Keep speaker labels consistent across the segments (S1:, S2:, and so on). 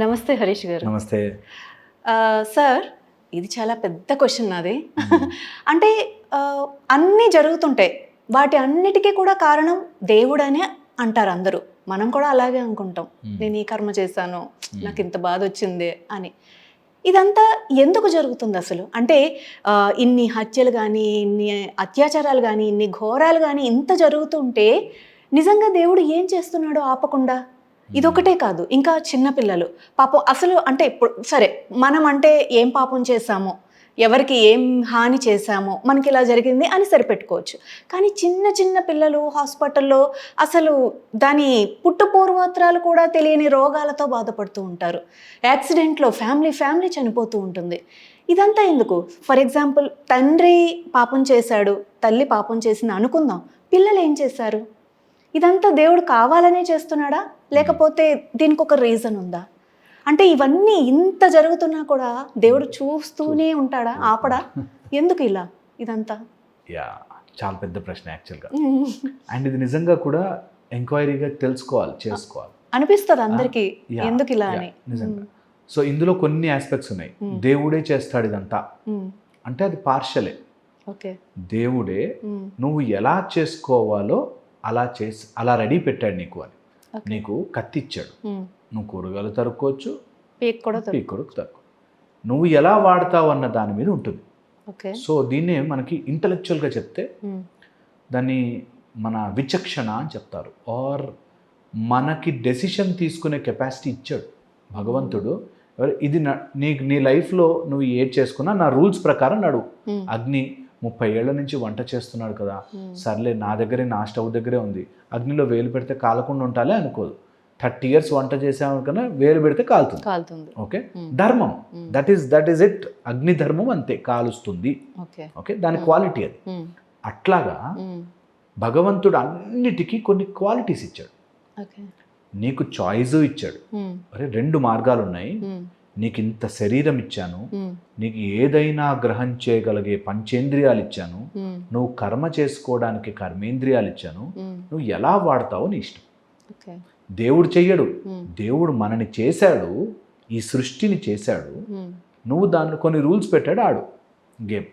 S1: నమస్తే హరీష్ గారు.
S2: నమస్తే.
S1: సార్, ఇది చాలా పెద్ద క్వశ్చన్ నాది. అంటే అన్నీ జరుగుతుంటాయి, వాటి అన్నిటికీ కూడా కారణం దేవుడనే అంటారు అందరూ. మనం కూడా అలాగే అనుకుంటాం, నేను ఈ కర్మ చేశాను, నాకు ఇంత బాధ వచ్చింది అని. ఇదంతా ఎందుకు జరుగుతుంది అసలు? అంటే ఇన్ని హత్యలు కానీ, ఇన్ని అత్యాచారాలు కానీ, ఇన్ని ఘోరాలు కానీ ఇంత జరుగుతుంటే నిజంగా దేవుడు ఏం చేస్తున్నాడో ఆపకుండా? ఇదొకటే కాదు, ఇంకా చిన్నపిల్లలు పాపం అసలు అంటే ఇప్పుడు సరే, మనం అంటే ఏం పాపం చేశామో, ఎవరికి ఏం హాని చేశామో, మనకి ఇలా జరిగింది అని సరిపెట్టుకోవచ్చు. కానీ చిన్న చిన్న పిల్లలు హాస్పిటల్లో అసలు దాని పుట్టుపూర్వోత్తరాలు కూడా తెలియని రోగాలతో బాధపడుతూ ఉంటారు. యాక్సిడెంట్లో ఫ్యామిలీ చనిపోతూ ఉంటుంది. ఇదంతా ఎందుకు? ఫర్ ఎగ్జాంపుల్, తండ్రి పాపం చేశాడు, తల్లి పాపం చేసింది అనుకుందాం, పిల్లలు ఏం చేశారు? ఇదంతా దేవుడు కావాలనే చేస్తున్నాడా, లేకపోతే దీనికి ఒక రీజన్ ఉందా? అంటే ఇవన్నీ ఇంత జరుగుతున్నా కూడా దేవుడు చూస్తూనే ఉంటాడా, ఆపడా? ఎందుకు ఇలా ఇదంతా?
S2: చాలా పెద్ద ప్రశ్న యాక్చువల్గా. అండ్ ఇది నిజంగా కూడా ఎంక్వైరీగా చేసుకోవాలి
S1: అనిపిస్తుంది అందరికీ, ఎందుకు ఇలా అని.
S2: నిజంగా. సో ఇందులో కొన్ని ఆస్పెక్ట్స్ ఉన్నాయి. దేవుడే చేస్తాడు ఇదంతా అంటే అది పార్షలే.
S1: ఓకే,
S2: దేవుడే నువ్వు ఎలా చేసుకోవాలో అలా రెడీ పెట్టాడు నీకు అని. నీకు కత్తి ఇచ్చాడు, నువ్వు కూరగాయలు తరుక్కోవచ్చు, పీక్ కూడా తరుక్కో. నువ్వు ఎలా వాడతావు అన్న దాని మీద ఉంటుంది. సో దీన్నే మనకి ఇంటలెక్చువల్గా చెప్తే దాన్ని మన విచక్షణ అని చెప్తారు. ఆర్ మనకి డెసిషన్ తీసుకునే కెపాసిటీ ఇచ్చాడు భగవంతుడు. ఇది నీ లైఫ్లో నువ్వు ఏది చేసుకున్నా నా రూల్స్ ప్రకారం నడువు. అగ్ని 30 ఏళ్ల నుంచి వంట చేస్తున్నాడు కదా, సర్లే నా స్టవ్ దగ్గరే ఉంది, అగ్నిలో వేలు పెడితే కాలకుండా ఉంటాలే అనుకోదు. 30 years వంట చేసాము కన్నా వేలు పెడితే కాలుతుంది. ఓకే, ధర్మం, దట్ ఈస్ ఇట్. అగ్ని ధర్మం అంతే, కాలుస్తుంది. ఓకే, దాని క్వాలిటీ అది. అట్లాగా భగవంతుడు అన్నిటికీ కొన్ని క్వాలిటీస్ ఇచ్చాడు. నీకు చాయిస్ ఇచ్చాడు. అరే 2 మార్గాలు ఉన్నాయి, నీకు ఇంత శరీరం ఇచ్చాను, నీకు ఏదైనా గ్రహం చేయగలిగే పంచేంద్రియాలు ఇచ్చాను, నువ్వు కర్మ చేసుకోవడానికి కర్మేంద్రియాలు ఇచ్చాను, నువ్వు ఎలా వాడతావో నీ ఇష్టం. దేవుడు చెయ్యడు, దేవుడు మనని చేశాడు, ఈ సృష్టిని చేశాడు, నువ్వు దాంట్లో కొన్ని రూల్స్ పెట్టాడు, ఆడు గేమ్.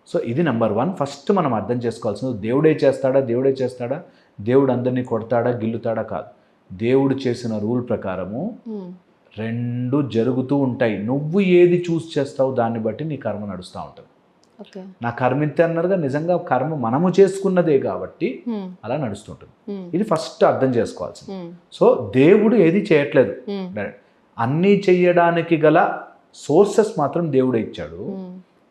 S2: సో ఇది నెంబర్ 1. ఫస్ట్ మనం అర్థం చేసుకోవాల్సింది, దేవుడే చేస్తాడా, దేవుడు అందరినీ కొడతాడా గిల్లుతాడా కాదు. దేవుడు చేసిన రూల్ ప్రకారము 2 జరుగుతూ ఉంటాయి. నువ్వు ఏది చూస్ చేస్తావు దాన్ని బట్టి నీ కర్మ నడుస్తూ ఉంటుంది. నా కర్మ ఇంతే అన్నారుగా, నిజంగా కర్మ మనము చేసుకున్నదే కాబట్టి అలా నడుస్తుంటుంది. ఇది ఫస్ట్ అర్థం చేసుకోవాల్సింది. సో దేవుడు ఏది చేయట్లేదు, అన్నీ చెయ్యడానికి గల సోర్సెస్ మాత్రం దేవుడే ఇచ్చాడు,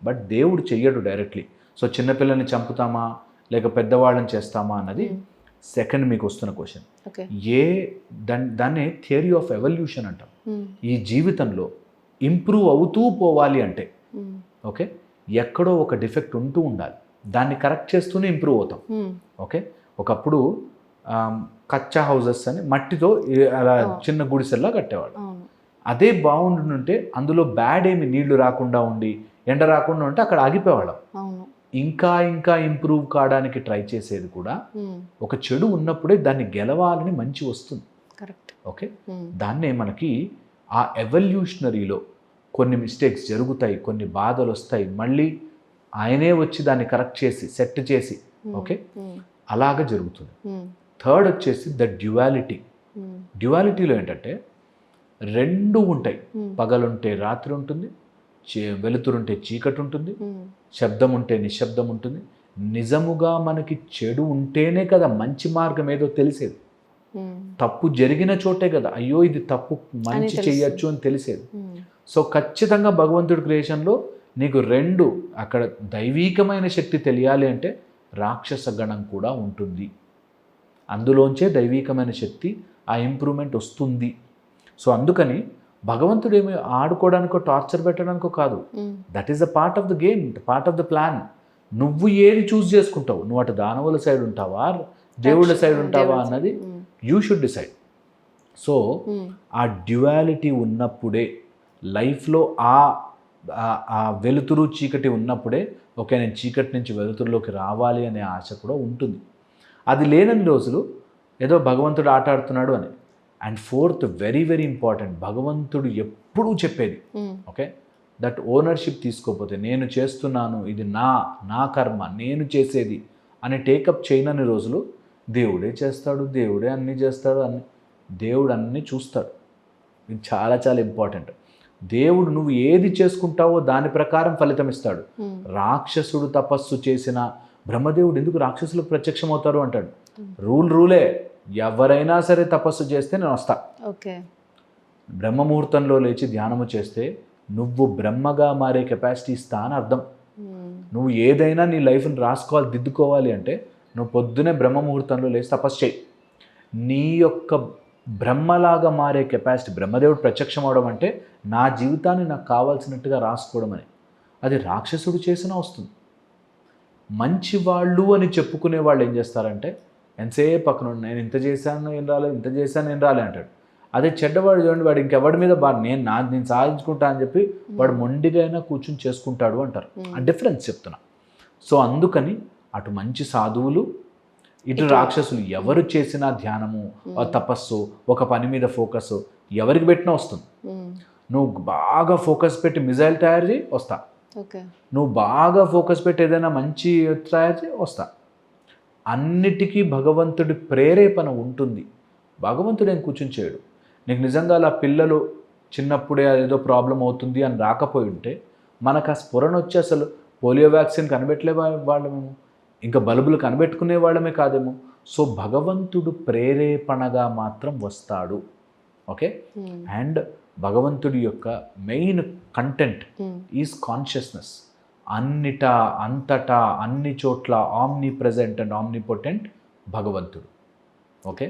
S2: బట్ దేవుడు చెయ్యడు డైరెక్ట్లీ. సో చిన్నపిల్లని చంపుతామా లేక పెద్దవాళ్ళని చేస్తామా అన్నది సెకండ్ మీకు వస్తున్న క్వశ్చన్. దాన్ని థియరీ ఆఫ్ ఎవల్యూషన్ అంటాం. ఈ జీవితంలో ఇంప్రూవ్ అవుతూ పోవాలి అంటే ఓకే, ఎక్కడో ఒక డిఫెక్ట్ ఉంటూ ఉండాలి, దాన్ని కరెక్ట్ చేస్తూనే ఇంప్రూవ్ అవుతాం. ఓకే, ఒకప్పుడు కచ్చా హౌసెస్ అని మట్టితో అలా చిన్న గుడిసెల్లా కట్టేవాడు. అదే బాగుంటుంటే అందులో బ్యాడ్ ఏమి నీళ్లు రాకుండా ఉండి ఎండ రాకుండా ఉంటే అక్కడ ఆగిపోయేవాళ్ళం. ఇంకా ఇంప్రూవ్ కావడానికి ట్రై చేసేది కూడా ఒక చెడు ఉన్నప్పుడే దాన్ని గెలవాలని మంచి వస్తుంది. ఓకే, దాన్నే మనకి ఆ ఎవల్యూషనరీలో కొన్ని మిస్టేక్స్ జరుగుతాయి, కొన్ని బాధలు వస్తాయి, మళ్ళీ ఆయనే వచ్చి దాన్ని కరెక్ట్ చేసి సెట్ చేసి ఓకే అలాగా జరుగుతుంది. థర్డ్ వచ్చేసి ద డ్యువాలిటీలో ఏంటంటే 2 ఉంటాయి. పగలుంటే రాత్రి ఉంటుంది, వెలుతురుంటే చీకటి ఉంటుంది, శబ్దం ఉంటే నిశ్శబ్దం ఉంటుంది. నిజముగా మనకి చెడు ఉంటేనే కదా మంచి మార్గం ఏదో తెలిసేది. తప్పు జరిగిన చోటే కదా అయ్యో ఇది తప్పు మంచి చెయ్యొచ్చు అని తెలిసేది. సో ఖచ్చితంగా భగవంతుడి క్రియేషన్లో నీకు 2 అక్కడ దైవీకమైన శక్తి తెలియాలి అంటే రాక్షస గణం కూడా ఉంటుంది. అందులోంచే దైవీకమైన శక్తి ఆ ఇంప్రూవ్మెంట్ వస్తుంది. సో అందుకని భగవంతుడు ఏమి ఆడుకోవడానికో టార్చర్ పెట్టడానికో కాదు. That is the part of the game, part of the plan. నువ్వు ఏది చూస్ చేసుకుంటావు, నువ్వు అటు దానవుల సైడ్ ఉంటావా దేవుళ్ళ సైడ్ ఉంటావా అన్నది యూ షుడ్ డిసైడ్. సో ఆ డ్యువాలిటీ ఉన్నప్పుడే లైఫ్లో ఆ వెలుతురు చీకటి ఉన్నప్పుడే ఓకే నేను చీకటి నుంచి వెలుతురులోకి రావాలి అనే ఆశ కూడా ఉంటుంది. అది లేనన్ని రోజులు ఏదో భగవంతుడు ఆట ఆడుతున్నాడు అని and fourth, very very important, భగవంతుడు ఎప్పుడూ చెప్పేది, ఓకే, దట్ ఓనర్షిప్ తీసుకోకపోతే, నేను చేస్తున్నాను, ఇది నా కర్మ, నేను చేసేది అని టేకప్ చేయనని రోజులు దేవుడే చేస్తాడు, దేవుడే అన్నీ చేస్తాడు, దేవుడు అన్నీ చూస్తాడు. ఇది చాలా చాలా ఇంపార్టెంట్. దేవుడు నువ్వు ఏది చేసుకుంటావో దాని ప్రకారం ఫలితం ఇస్తాడు. రాక్షసుడు తపస్సు చేసిన బ్రహ్మదేవుడు ఎందుకు రాక్షసులకు ప్రత్యక్షం అవుతారు అంటాడు. రూలే, ఎవరైనా సరే తపస్సు చేస్తే నేను వస్తా.
S1: ఓకే,
S2: బ్రహ్మ ముహూర్తంలో లేచి ధ్యానము చేస్తే నువ్వు బ్రహ్మగా మారే కెపాసిటీ ఇస్తా అని అర్థం. నువ్వు ఏదైనా నీ లైఫ్ని రాసుకోవాలి, దిద్దుకోవాలి అంటే నువ్వు పొద్దునే బ్రహ్మ ముహూర్తంలో లేచి తపస్సు చేయి. నీ యొక్క బ్రహ్మలాగా మారే కెపాసిటీ, బ్రహ్మదేవుడు ప్రత్యక్షం అవడం అంటే నా జీవితాన్ని నాకు కావాల్సినట్టుగా రాసుకోవడం అని. అది రాక్షసుడు చేసినా వస్తుంది. మంచివాళ్ళు అని చెప్పుకునే వాళ్ళు ఏం చేస్తారంటే ఎంతసేపు పక్కన నేను ఇంత చేశాను ఏం రాలేదు, ఇంత చేశాను ఏం రాలే అంటాడు. అదే చెడ్డవాడు చూడండి, వాడు ఇంకెవడి మీద నేను సాధించుకుంటా అని చెప్పి వాడు మొండిగా అయినా కూర్చుని చేసుకుంటాడు అంటారు. ఆ డిఫరెన్స్ చెప్తున్నా. సో అందుకని అటు మంచి సాధువులు, ఇటు రాక్షసులు, ఎవరు చేసినా ధ్యానము, తపస్సు, ఒక పని మీద ఫోకస్ ఎవరికి పెట్టినా వస్తుంది. నువ్వు బాగా ఫోకస్ పెట్టి మిజైల్ తయారు చేయి, వస్తా. నువ్వు బాగా ఫోకస్ పెట్టి ఏదైనా మంచి తయారు చేయి, వస్తా. అన్నిటికీ భగవంతుడి ప్రేరేపణ ఉంటుంది. భగవంతుడు ఏం కూర్చుని చేయడు. నీకు నిజంగా అలా పిల్లలు చిన్నప్పుడే అదేదో ప్రాబ్లం అవుతుంది అని రాకపోయి ఉంటే మనకు ఆ స్ఫురణ వచ్చి అసలు పోలియో వ్యాక్సిన్ కనిపెట్టలే వాళ్ళమేమో, ఇంకా బల్బులు కనిపెట్టుకునే వాళ్ళమే కాదేమో. సో భగవంతుడు ప్రేరేపణగా మాత్రం వస్తాడు. ఓకే, అండ్ భగవంతుడి యొక్క మెయిన్ కంటెంట్ ఈజ్ కాన్షియస్నెస్. అన్నిటా, అంతటా, అన్ని చోట్ల omni present and omni potent భగవంతుడు. ఓకే,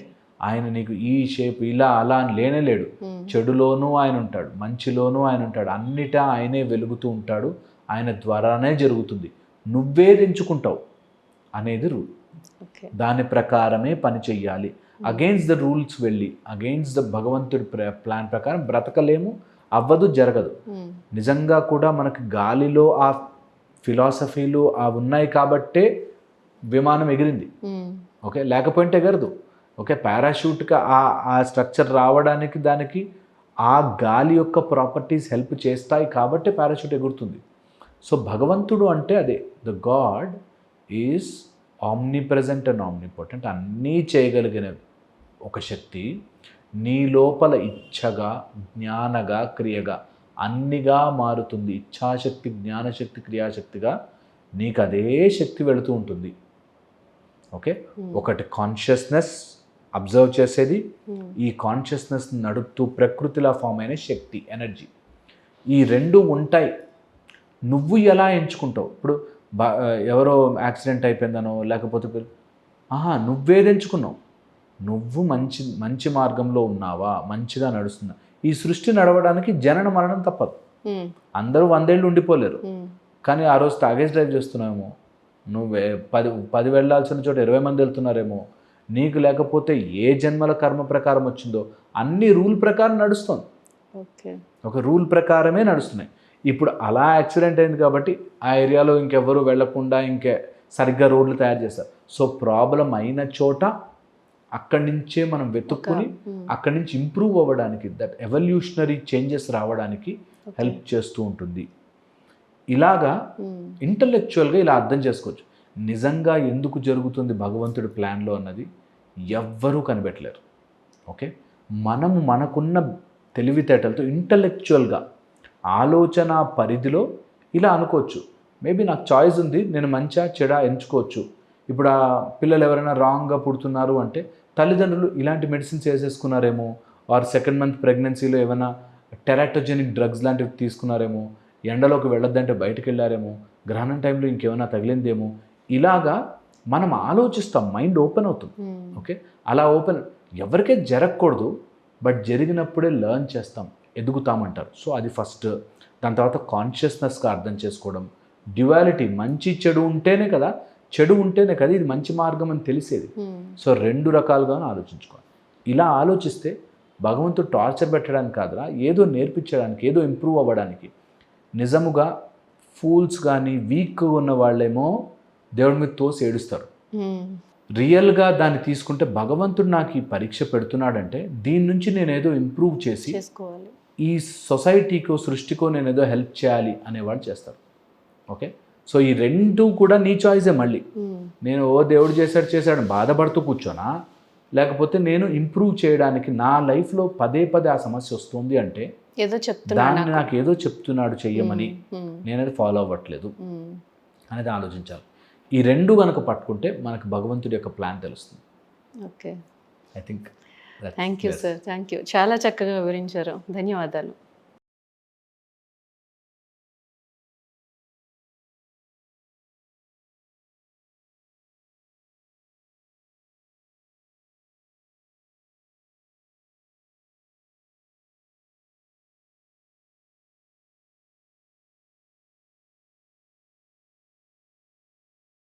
S2: ఆయన నీకు ఈ షేప్ ఇలా అలా అని లేనేలేడు. చెడులోనూ ఆయన ఉంటాడు, మంచిలోనూ ఆయన ఉంటాడు, అన్నిటా ఆయనే వెలుగుతూ ఉంటాడు. ఆయన ద్వారానే జరుగుతుంది. నువ్వేది ఎంచుకుంటావు అనేది రూల్. దాని ప్రకారమే పని చెయ్యాలి. అగెయిన్స్ట్ ద రూల్స్ వెళ్ళి అగెయిన్స్ట్ ద భగవంతుడి ప్లాన్ ప్రకారం బ్రతకలేము, అవ్వదు, జరగదు. నిజంగా కూడా మనకు గాలిలో ఆ ఫిలాసఫీలు ఉన్నాయి కాబట్టే విమానం ఎగిరింది. ఓకే, లేకపోతే ఎగరదు. ఓకే, పారాషూట్గా ఆ స్ట్రక్చర్ రావడానికి దానికి ఆ గాలి యొక్క ప్రాపర్టీస్ హెల్ప్ చేస్తాయి కాబట్టి పారాషూట్ ఎగురుతుంది. సో భగవంతుడు అంటే అదే, the God is omni present and omni potent. అన్నీ చేయగలిగిన ఒక శక్తి నీ లోపల ఇచ్ఛగా, జ్ఞానగా, క్రియగా అన్నిగా మారుతుంది. ఇచ్ఛాశక్తి, జ్ఞానశక్తి, క్రియాశక్తిగా నీకు అదే శక్తి వెళుతూ ఉంటుంది. ఓకే, ఒకటి కాన్షియస్నెస్ అబ్జర్వ్ చేసేది, ఈ కాన్షియస్నెస్ నడుపుతూ ప్రకృతిలా ఫామ్ అయిన శక్తి, ఎనర్జీ, ఈ రెండు ఉంటాయి. నువ్వు ఎలా ఎంచుకుంటావు? ఇప్పుడు ఎవరో యాక్సిడెంట్ అయిపోయిందనో లేకపోతే నువ్వేది ఎంచుకున్నావు? నువ్వు మంచి మార్గంలో ఉన్నావా, మంచిగా నడుస్తున్నా? ఈ సృష్టి నడవడానికి జనన మరణం తప్పదు. అందరూ 100 ఏళ్ళు ఉండిపోలేరు. కానీ ఆ రోజు తాగేసి డ్రైవ్ చేస్తున్నావేమో, నువ్వే 10 వెళ్ళాల్సిన చోట 20 మంది వెళ్తున్నారేమో. నీకు లేకపోతే ఏ జన్మల కర్మ ప్రకారం వచ్చిందో అన్ని రూల్ ప్రకారం నడుస్తుంది. ఒక రూల్ ప్రకారమే నడుస్తున్నాయి. ఇప్పుడు అలా యాక్సిడెంట్ అయింది కాబట్టి ఆ ఏరియాలో ఇంకెవ్వరూ వెళ్లకుండా సరిగ్గా రోడ్లు తయారు చేస్తారు. సో ప్రాబ్లం అయిన చోట అక్కడి నుంచే మనం వెతుక్కుని అక్కడి నుంచి ఇంప్రూవ్ అవ్వడానికి, దట్ ఎవల్యూషనరీ చేంజెస్ రావడానికి హెల్ప్ చేస్తూ ఉంటుంది. ఇలాగా ఇంటలెక్చువల్గా ఇలా అర్థం చేసుకోవచ్చు. నిజంగా ఎందుకు జరుగుతుంది భగవంతుడి ప్లాన్లో అన్నది ఎవ్వరూ కనిపెట్టలేరు. ఓకే, మనము మనకున్న తెలివితేటలతో ఇంటలెక్చువల్గా ఆలోచన పరిధిలో ఇలా అనుకోవచ్చు. మేబీ నాకు చాయిస్ ఉంది, నేను మంచిగా చెడా ఎంచుకోవచ్చు. ఇప్పుడు ఆ పిల్లలు ఎవరైనా రాంగ్గా పుడుతున్నారు అంటే తల్లిదండ్రులు ఇలాంటి మెడిసిన్స్ వేసేసుకున్నారేమో, వారు 2nd మంత్ ప్రెగ్నెన్సీలో ఏమైనా టెరాటోజెనిక్ డ్రగ్స్ లాంటివి తీసుకున్నారేమో, ఎండలోకి వెళ్ళొద్దంటే బయటకు వెళ్ళారేమో, గ్రహణం టైంలో ఇంకేమైనా తగిలిందేమో, ఇలాగా మనం ఆలోచిస్తాం. మైండ్ ఓపెన్ అవుతుంది. ఓకే, అలా ఓపెన్ ఎవరికే జరగకూడదు, బట్ జరిగినప్పుడే లెర్న్ చేస్తాం, ఎదుగుతామంటారు. సో అది ఫస్ట్. దాని తర్వాత కాన్షియస్నెస్గా అర్థం చేసుకోవడం, డ్యువాలిటీ, మంచి చెడు ఉంటేనే కదా, చెడు ఉంటేనే కదా ఇది మంచి మార్గం అని తెలిసేది. సో 2 రకాలుగా ఆలోచించుకోవాలి. ఇలా ఆలోచిస్తే భగవంతుడు టార్చర్ పెట్టడానికి కాదురా, ఏదో నేర్పించడానికి, ఏదో ఇంప్రూవ్ అవ్వడానికి. నిజముగా ఫూల్స్ కానీ వీక్గా ఉన్న వాళ్ళేమో దేవుడి మీద తోసి ఏడుస్తారు. రియల్గా దాన్ని తీసుకుంటే భగవంతుడు నాకు ఈ పరీక్ష పెడుతున్నాడంటే దీని నుంచి నేను ఏదో ఇంప్రూవ్ చేసి
S1: చేసుకోవాలి.
S2: ఈ సొసైటీకో సృష్టికో నేను ఏదో హెల్ప్ చేయాలి అనేవాడు చేస్తారు. ఓకే, సో ఈ రెండు కూడా నీ చాయిసే. మళ్ళీ నేను ఓ దేవుడు చేశాడు బాధపడుతూ కూర్చోనా, లేకపోతే నేను ఇంప్రూవ్ చేయడానికి నా లైఫ్లో పదే పదే ఆ సమస్య వస్తుంది అంటే
S1: ఏదో
S2: దాన్ని నాకు ఏదో చెప్తున్నాడు చెయ్యమని, నేను అది ఫాలో అవ్వట్లేదు అనేది ఆలోచించాలి. ఈ రెండు కనుక పట్టుకుంటే మనకు భగవంతుడి యొక్క ప్లాన్ తెలుస్తుంది.
S1: Okay,
S2: I think.
S1: Thank you sir, thank you. చాలా చక్కగా వివరించారు. ధన్యవాదాలు.